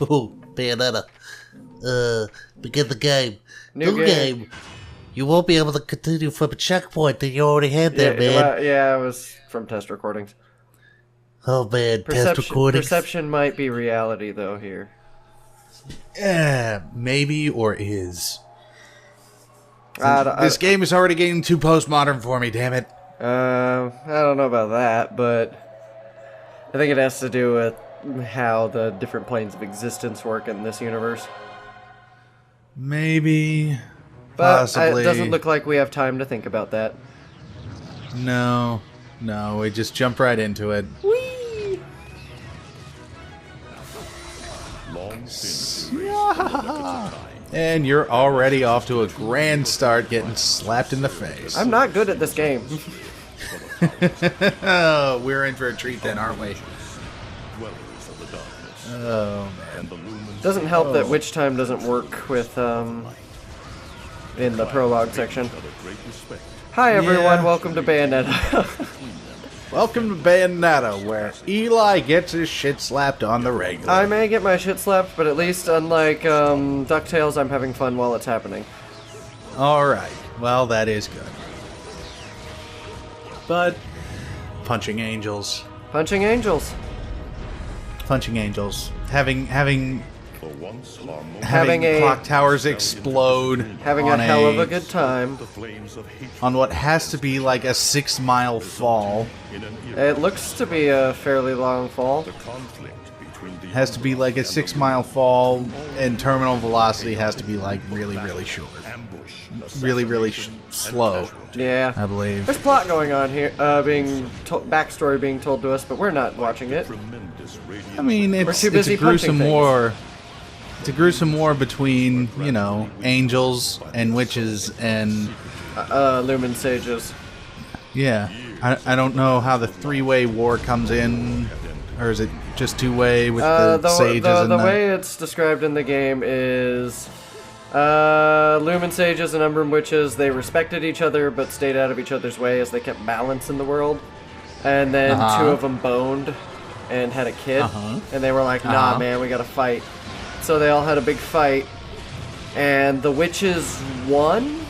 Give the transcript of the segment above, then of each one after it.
Oh, Bayonetta. Begin the game. New game. You won't be able to continue from a checkpoint that you already had there, man. Well, yeah, it was from test recordings. Oh, man, test recordings. Perception might be reality, though, here. Maybe or is. This game is already getting too postmodern for me, damn it. I don't know about that, but I think it has to do with how the different planes of existence work in this universe. Maybe. But possibly. It doesn't look like we have time to think about that. No, we just jump right into it. Whee! And you're already off to a grand start getting slapped in the face. I'm not good at this game. Oh, we're in for a treat then, aren't we? Oh, man. Doesn't help that Witch Time doesn't work with, in the prologue section. Hi everyone, welcome to Bayonetta. Welcome to Bayonetta, where Eli gets his shit slapped on the regular. I may get my shit slapped, but at least unlike DuckTales, I'm having fun while it's happening. Alright, well that is good. But, punching angels. Punching angels. Punching angels. Having a clock towers explode. Having a hell of a good time. On what has to be like a 6-mile fall. It looks to be a fairly long fall. Has to be like a 6-mile fall, and terminal velocity has to be like really, really short. Really slow. Yeah. I believe. There's plot going on here, backstory being told to us, but we're not watching it. I mean, it's a gruesome war. It's a gruesome war between, you know, angels and witches and... Lumen sages. Yeah. I don't know how the 3-way war comes in, or is it just 2-way with the sages and the way it's described in the game is... Lumen sages and Umbran witches, they respected each other but stayed out of each other's way as they kept balance in the world. And then 2 of them boned and had a kid. And they were like, nah, man, we gotta fight. So they all had a big fight. And the witches won,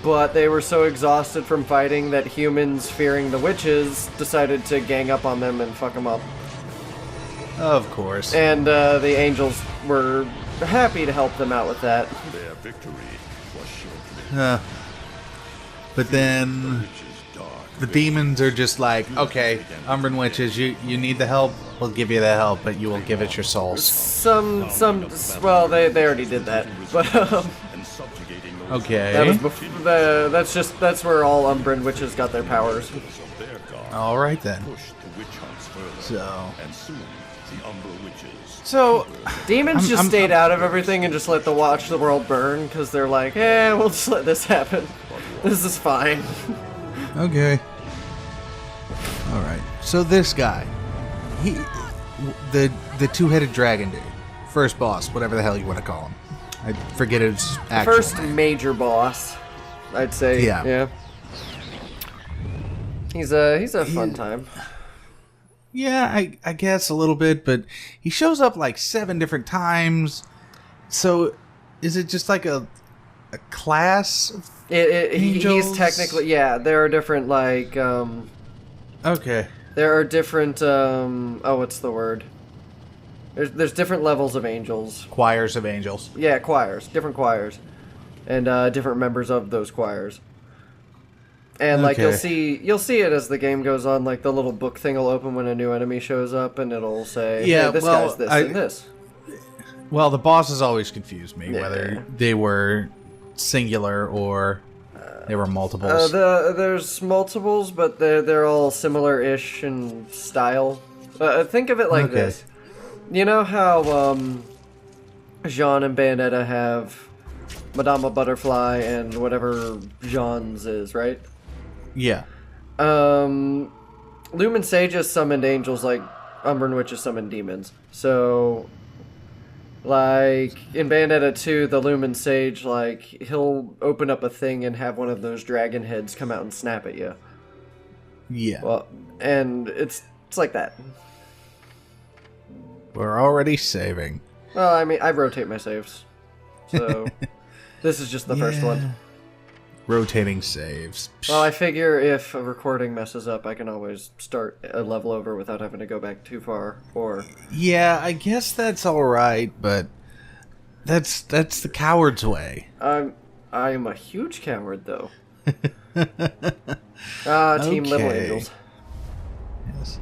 but they were so exhausted from fighting that humans, fearing the witches, decided to gang up on them and fuck them up. Of course. And the angels were happy to help them out with that. Their victory was but then the demons are just like, okay, Umbran witches, you need the help, we'll give you the help, but you will give it your souls. Well, they already did that, but okay. that was that's where all Umbran witches got their powers. All right then. So demons just stayed out of everything and just let watch the world burn because they're like, we'll just let this happen. This is fine. Okay. All right. So this guy, the 2-headed dragon dude, first boss, whatever the hell you want to call him. I forget his actual First name. major boss, I'd say. Yeah. He's a fun time. Yeah, I guess a little bit, but he shows up like 7 different times. So, is it just like a class of angels? He's technically, there are different, like, Okay. There are different, what's the word? There's different levels of angels. Choirs of angels. Yeah, choirs. Different choirs. And, different members of those choirs. And like you'll see it as the game goes on. Like the little book thing will open when a new enemy shows up, and it'll say, "Yeah, this guy's this and this." Well, the bosses always confused me whether they were singular or they were multiples. There's multiples, but they're all similar-ish in style. Think of it like this: you know how Jean and Bayonetta have Madama Butterfly and whatever Jean's is, right? Yeah. Lumen sages summoned angels like Umbran witches summoned demons. So, like, in Bayonetta 2, the Lumen sage, like, he'll open up a thing and have one of those dragon heads come out and snap at you. Yeah. Well, and it's like that. We're already saving. Well, I mean, I rotate my saves. So, this is just the first one. Rotating saves. Well, I figure if a recording messes up, I can always start a level over without having to go back too far, or... Yeah, I guess that's alright, but that's the coward's way. I'm a huge coward, though. Team Little Angels. Yes.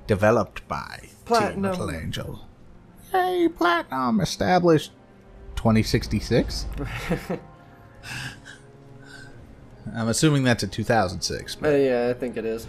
Developed by Platinum. Team Little Angels. Hey, Platinum established 2066? I'm assuming that's a 2006. But, Yeah, I think it is.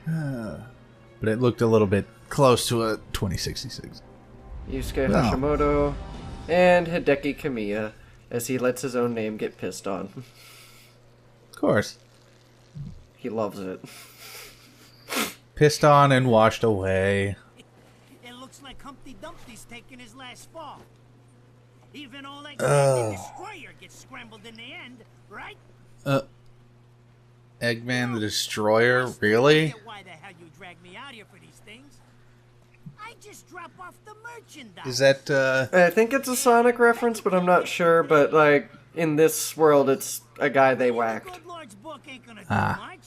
but it looked a little bit close to a 2066. Yusuke Hashimoto and Hideki Kamiya, as he lets his own name get pissed on. Of course. He loves it. Pissed on and washed away. It looks like Humpty Dumpty's taking his last fall. Even all that the destroyer gets scrambled in the end, right? Eggman the Destroyer? Really? Get why the hell you drag me out here for these things? I just drop off the merchandise. Is that, I think it's a Sonic reference, but I'm not sure. But, like, in this world, it's a guy they whacked. Good Lord's book ain't gonna do much.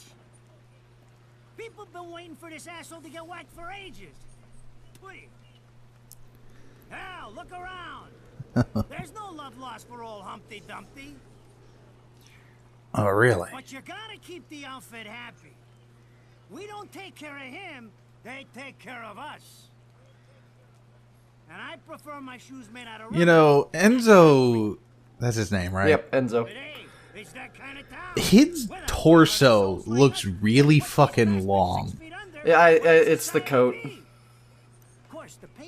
People been waiting for this asshole to get whacked for ages. Please. Hell, look around. There's no love lost for old Humpty Dumpty. Oh, really? But you gotta keep the outfit happy. We don't take care of him, they take care of us. And I prefer my shoes made out of rubber. You know, Enzo... That's his name, right? Yep, Enzo. But hey, it's that kind of town. His torso looks really fucking long. Yeah, it's the coat.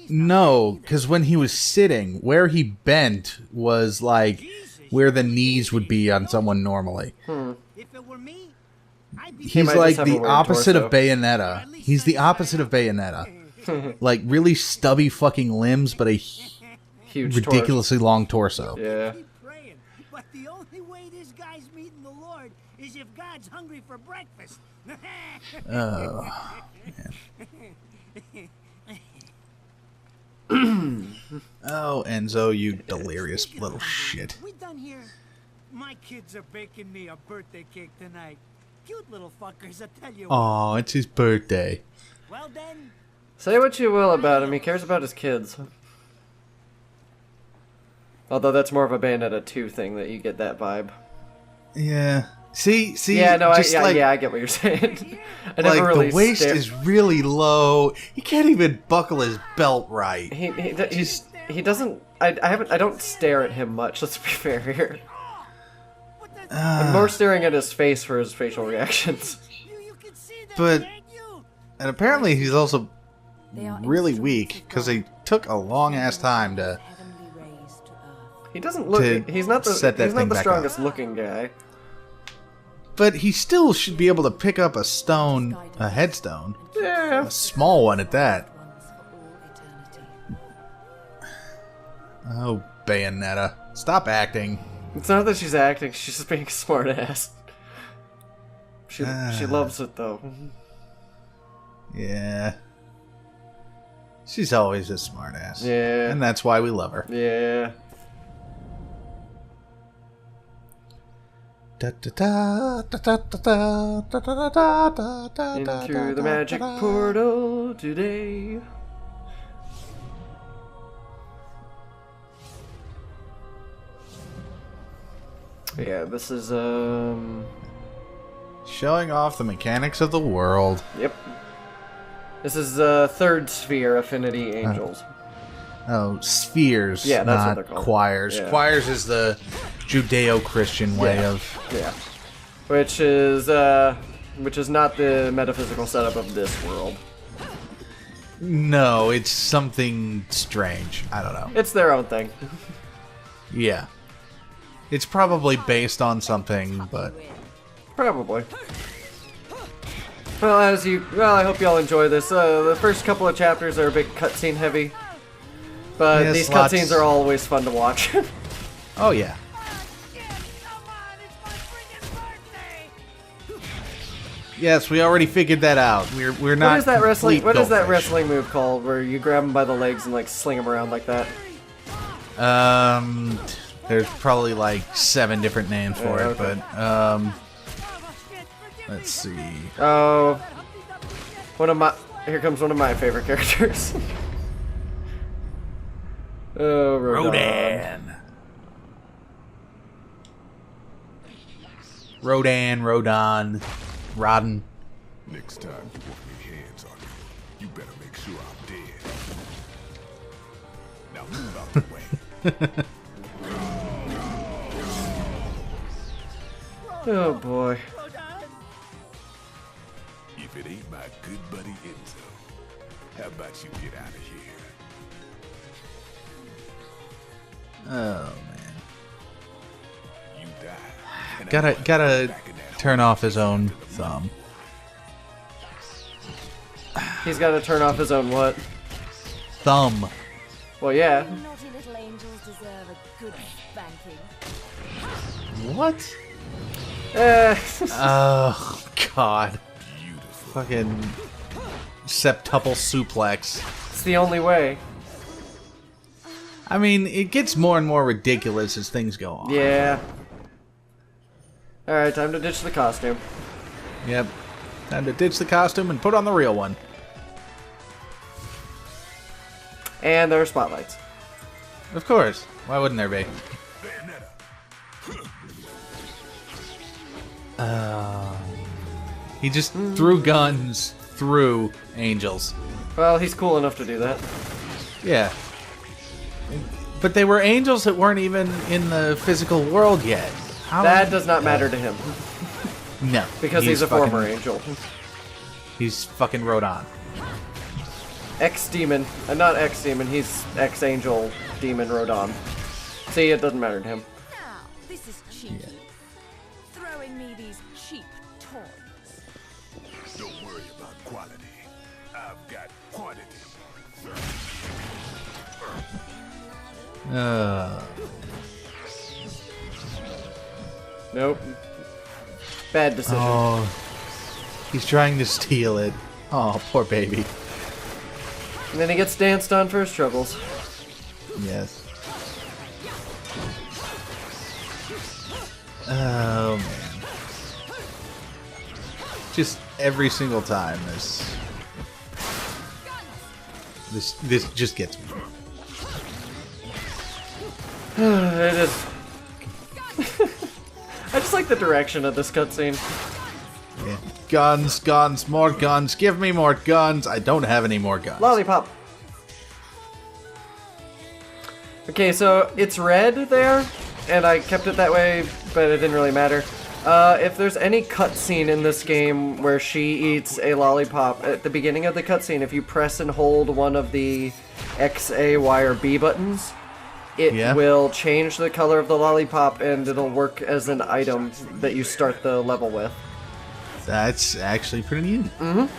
No, because when he was sitting, where he bent was like where the knees would be on someone normally. If it were me, I'd be He's might like just have a the weird opposite torso. of Bayonetta. He's the opposite of Bayonetta. Like really stubby fucking limbs, but a Huge ridiculously long torso. torso. Yeah. keep praying. But the only way this guy's meeting the Lord is if God's hungry for breakfast. Oh. Oh, Enzo, you delirious little shit. We done here. My kids are baking me a birthday cake tonight. Cute little fuckers, I tell you. Aw, it's his birthday. Well then, Say what you will about him, he cares about his kids. Although that's more of a Bayonetta 2 thing that you get that vibe. Yeah. See, Yeah, no, just I like, get what you're saying. I like never really the waist is really low. He can't even buckle his belt right. He doesn't. I don't stare at him much. Let's be fair here. I'm more staring at his face for his facial reactions. you can see that, But- can't you? And apparently he's also really weak because he took a long ass time to. He doesn't look. To He's not the. set that He's not thing the back strongest looking guy. But he still should be able to pick up a stone, a headstone, Yeah. a small one at that. Oh, Bayonetta, stop acting. It's not that she's acting. She's just being a smart ass. She loves it though. Yeah. She's always a smart ass. Yeah. And that's why we love her. Yeah. Into the magic portal today. Yeah, this is Showing off the mechanics of the world. Yep. This is third sphere Affinity Angels. Oh, spheres, Yeah, that's what not they're called. choirs. Yeah. Choirs is the Judeo-Christian way Yeah. of... Yeah. Which is not the metaphysical setup of this world. No, it's something strange. I don't know. It's their own thing. Yeah. It's probably based on something, but... Probably. Well, I hope y'all enjoy this. The first couple of chapters are a bit cutscene heavy, but Yes, these lots. cutscenes are always fun to watch. Oh, yeah. Come on, it's my freaking birthday! Yes, we already figured that out. We're not. What is that wrestling? complete What is that goldfish. wrestling move called? Where you grab him by the legs and like sling him around like that? There's probably like 7 different names for it, okay. but let's see. Oh, here comes one of my favorite characters. Oh, Rodan. Rodan, Rodden. Next time you want me hands on me, you better make sure I'm dead. Now move out the way. Oh boy. If it ain't my good buddy Enzo, how about you get out of here? Oh man, You die. and I'm gotta back in that turn off his own thumb. He's got to turn off his own what? Thumb. Well, yeah. Naughty little angels deserve a good spanking. What? Eh. Oh God. beautiful. Fucking septuple suplex. It's the only way. I mean, it gets more and more ridiculous as things go on. Yeah. Alright, time to ditch the costume. Yep. Time to ditch the costume and put on the real one. And there are spotlights. Of course. Why wouldn't there be? He just threw guns through angels. Well, he's cool enough to do that. Yeah. But they were angels that weren't even in the physical world yet. How? That does not matter to him. No. Because he's a fucking- former angel. He's fucking Rodon. Ex-demon. Not ex-demon, he's ex-angel demon Rodan. See, it doesn't matter to him. Now, this is cheeky. Throwing me these cheap toys. Don't worry about quality. I've got quantity. Nope. Bad decision. Oh. He's trying to steal it. Oh, poor baby. And then he gets danced on for his troubles. Yes. Oh man. Just every single time this just gets me. It is. I just like the direction of this cutscene. Yeah. Guns, guns, more guns. Give me more guns. I don't have any more guns. Lollipop. Okay, so it's red there, and I kept it that way, but it didn't really matter. If there's any cutscene in this game where she eats a lollipop, at the beginning of the cutscene, if you press and hold one of the X, A, Y, or B buttons, it will change the color of the lollipop, and it'll work as an item that you start the level with. That's actually pretty neat.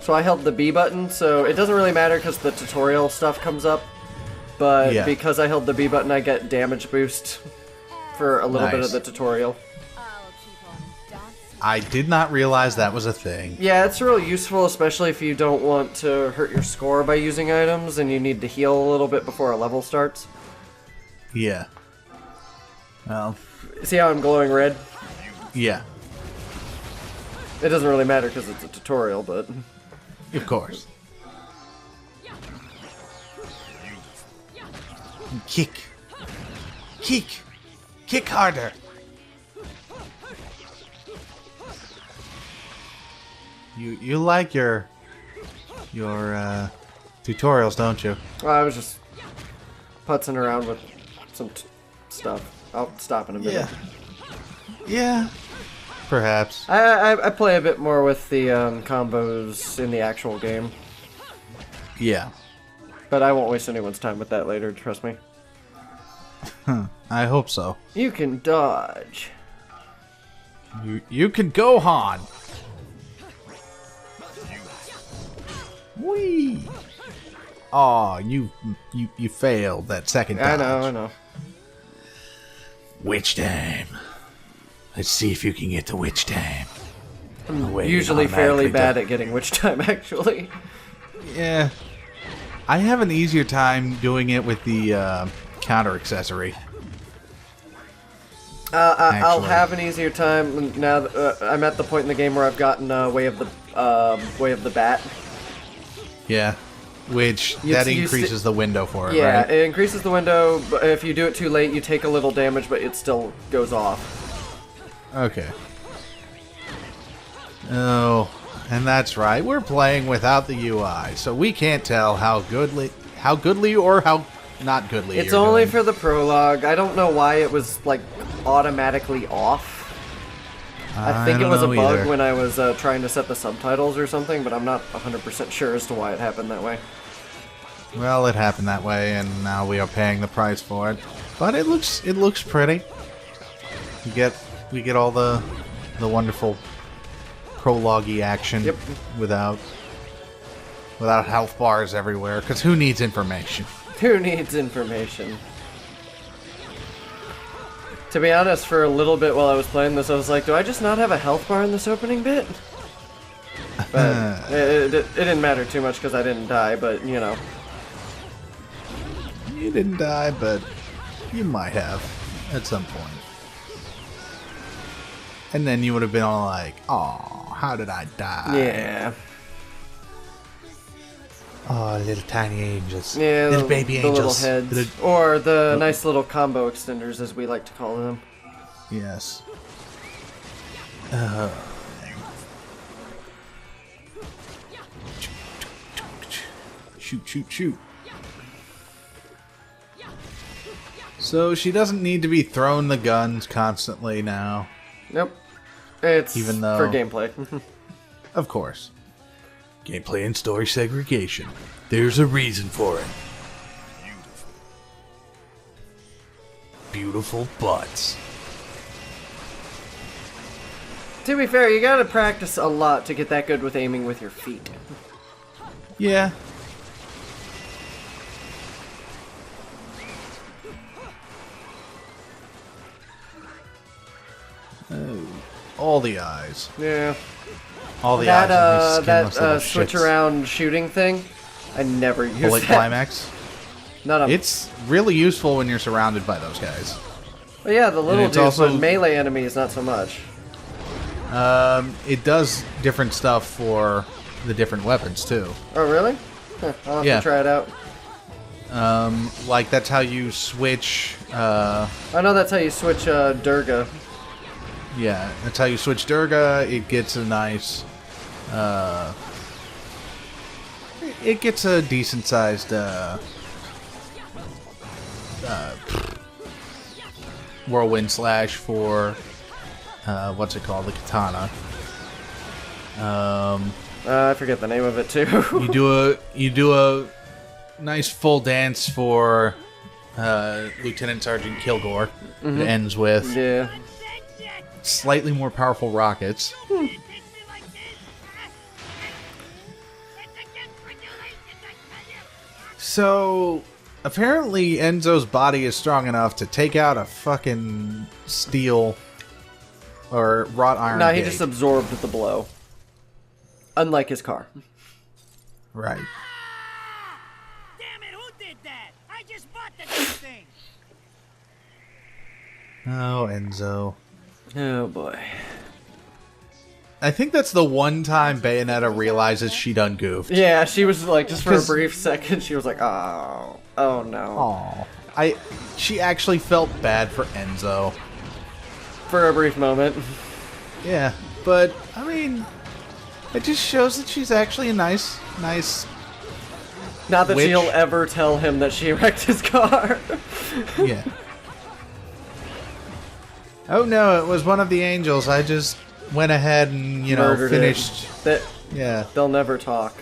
So I held the B button, so it doesn't really matter because the tutorial stuff comes up, but because I held the B button, I get damage boost for a little bit of the tutorial. I'll keep on dancing. I did not realize that was a thing. Yeah, it's real useful, especially if you don't want to hurt your score by using items and you need to heal a little bit before a level starts. Yeah. Well, See how I'm glowing red? yeah. It doesn't really matter because it's a tutorial, but... Of course. Kick. Kick. Kick harder. You like your tutorials, don't you? Well, I was just putzing around with some stuff. I'll stop in a minute. Yeah. Yeah. Perhaps. I play a bit more with the combos in the actual game, Yeah. but I won't waste anyone's time with that later, trust me. I hope so. You can dodge. You can go, Han. Whee! Aw, you failed that second I dodge. know, I know. Which time? Let's see if you can get the witch time. Usually fairly bad at getting witch time, actually. Yeah. I have an easier time doing it with the counter accessory. I'll have an easier time now that I'm at the point in the game where I've gotten way of the bat. Yeah. Which, that increases the window for it, yeah, right? it increases the window, but if you do it too late, you take a little damage, but it still goes off. Okay. Oh, and that's right. We're playing without the UI, so we can't tell how goodly or how not goodly It's you're only doing. for the prologue. I don't know why it was, like, automatically off. I think it was a bug either. when I was trying to set the subtitles or something, but I'm not 100% sure as to why it happened that way. Well, it happened that way, and now we are paying the price for it. But it looks pretty. We get all the wonderful prologue-y action Yep. without health bars everywhere. Because who needs information? Who needs information? To be honest, for a little bit while I was playing this, I was like, do I just not have a health bar in this opening bit? But it didn't matter too much because I didn't die, but, you know. You didn't die, but you might have at some point. And then you would have been all like, "Oh, how did I die?" Yeah. Oh, little tiny angels. Yeah, little baby the angels. little heads. Or the nice little combo extenders, as we like to call them. Yes. Shoot. So she doesn't need to be throwing the guns constantly now. Nope. It's Even though- for gameplay. Of course. Gameplay and story segregation. There's a reason for it. Beautiful butts. To be fair, you gotta practice a lot to get that good with aiming with your feet. Yeah. Oh, all the eyes. Yeah. All the That eyes. on these skinless little switch shits. around shooting thing, I never use Bullet that. climax. Not a. It's really useful when you're surrounded by those guys. But yeah, the little it's dudes, also- but melee enemies, not so much. It does different stuff for the different weapons too. Oh, really? Huh, I'll have Yeah. to try it out. Like that's how you switch. I know that's how you switch Durga. Yeah, that's how you switch Durga. It gets a nice. It gets a decent sized. Whirlwind slash for. What's it called? The katana. I forget the name of it too. You do a nice full dance for Lieutenant Sergeant Kilgore. It ends with Yeah. slightly more powerful rockets. So apparently Enzo's body is strong enough to take out a fucking steel or wrought iron. No, he gate. just absorbed the blow. Unlike his car. Right. Damn it, who did that? I just bought the damn thing. Oh, Enzo. Oh boy. I think that's the one time Bayonetta realizes she done goofed. Yeah, she was like, just for a 'Cause- brief second, she was like, oh no. Aw. She actually felt bad for Enzo. For a brief moment. Yeah, but I mean, it just shows that she's actually a nice. Not that Which- she'll ever tell him that she wrecked his car. Yeah. Oh no, it was one of the angels. I just went ahead and Murdered it. finished. That Yeah. they'll never talk.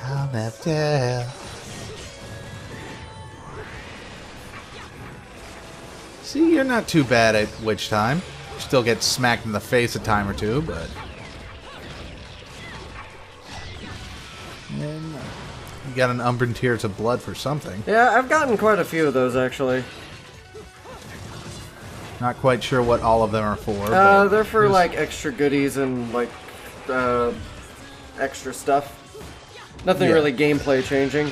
I'll never tell. See, you're not too bad at witch time. You still get smacked in the face a time or two, but. And you got an Umbran Tears of Blood for something. Yeah, I've gotten quite a few of those actually. Not quite sure what all of them are for. But they're for like extra goodies and like extra stuff. Nothing really gameplay changing.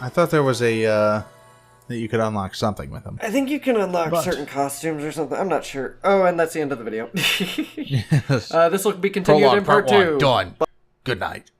I thought there was a that you could unlock something with them. I think you can unlock certain costumes or something. I'm not sure. Oh, and that's the end of the video. Yes. This will be continued in part 2. Done. Good night.